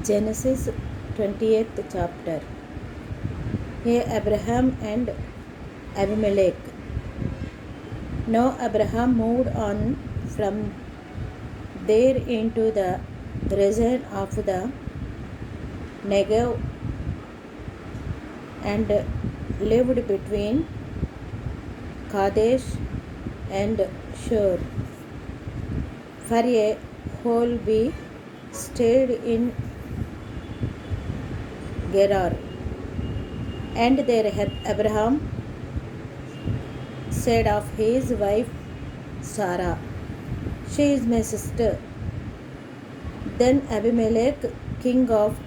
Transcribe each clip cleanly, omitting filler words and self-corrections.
Genesis 20th chapter. Abraham and Abimelech. Now Abraham moved on from there into the region of the Negev and lived between Kadesh and Shur. For a whole week stayed in Gerar. And there Abraham said of his wife Sarah, "She is my sister." Then Abimelech, king of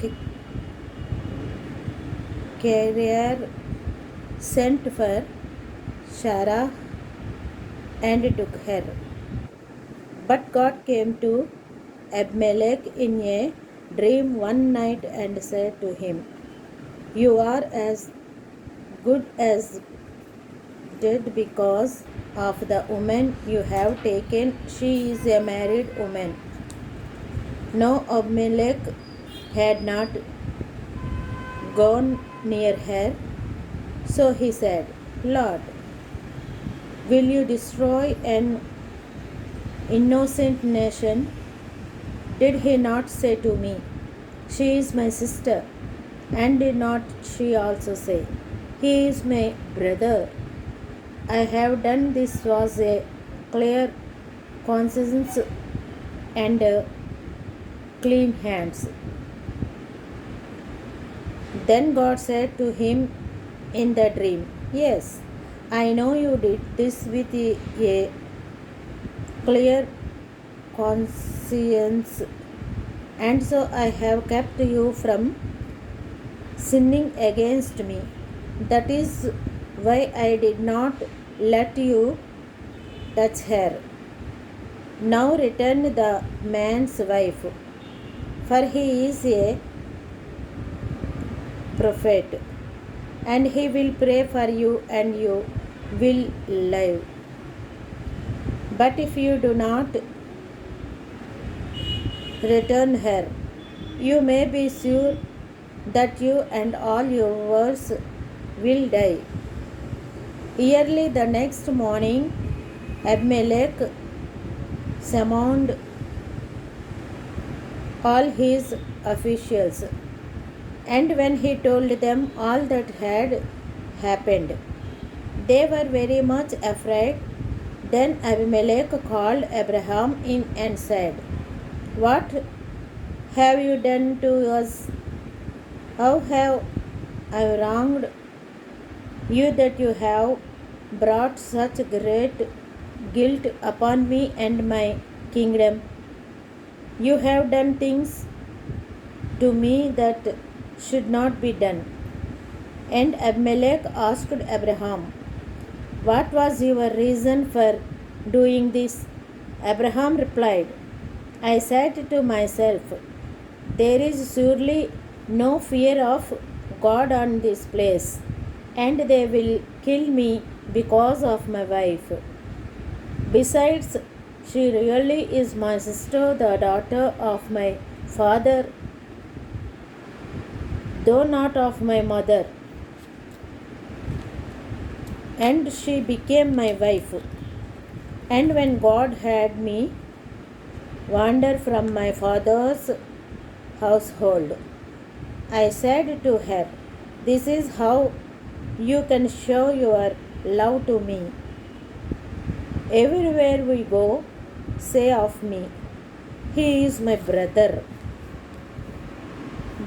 Gerar, sent for Sarah and took her. But God came to Abimelech in a dream one night and said to him, "You are as good as dead because of the woman you have taken. She is a married woman." Now Abimelech had not gone near her, so he said, "Lord, will you destroy an innocent nation? Did he not say to me, 'She is my sister'? And did not she also say, 'He is my brother'? I have done this was a clear conscience and clean hands." Then God said to him in the dream, "Yes, I know you did this with a clear conscience, and so I have kept you from sinning against me. That is why I did not let you touch her. Now return the man's wife, for he is a prophet, and he will pray for you and you will live. But if you do not return her, you may be sure that you and all yours will die." Early the next morning, Abimelech summoned all his officials, and when he told them all that had happened, they were very much afraid. Then Abimelech called Abraham in and said, "What have you done to us? How have I wronged you that you have brought such great guilt upon me and my kingdom? You have done things to me that should not be done." And Abimelech asked Abraham, "What was your reason for doing this?" Abraham replied, "I said to myself, 'There is surely no fear of God on this place, and they will kill me because of my wife. Besides, she really is my sister, the daughter of my father, though not of my mother, and she became my wife. And when God had me wander from my father's household, I said to her, This is how you can show your love to me. Everywhere we go, say of me, 'He is my brother.'"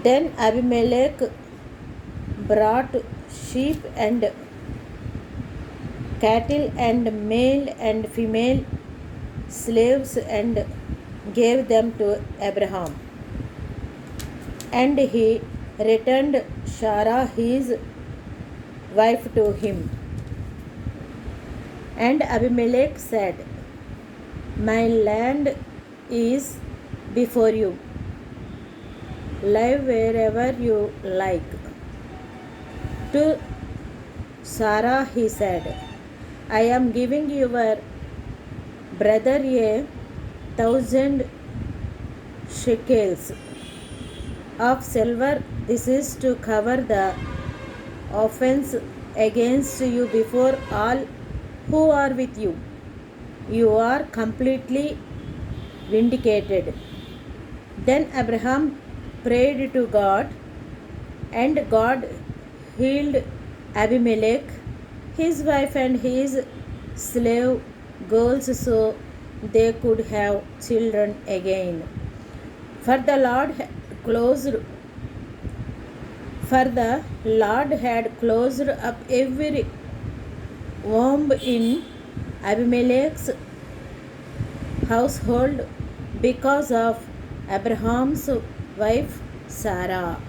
Then Abimelech brought sheep and cattle and male and female slaves and gave them to Abraham. And he returned Sarah his wife to him. And Abimelech said, "My land is before you. Live wherever you like." To Sarah he said, "I am giving your brother 1,000 shekels of silver. This is to cover the offense against you before all who are with you. You are completely vindicated. Then Abraham prayed to God, and God healed Abimelech, his wife, and his slave girls so they could have children again. For the closed for the Lord had closed up every womb in Abimelech's household because of Abraham's wife Sarah.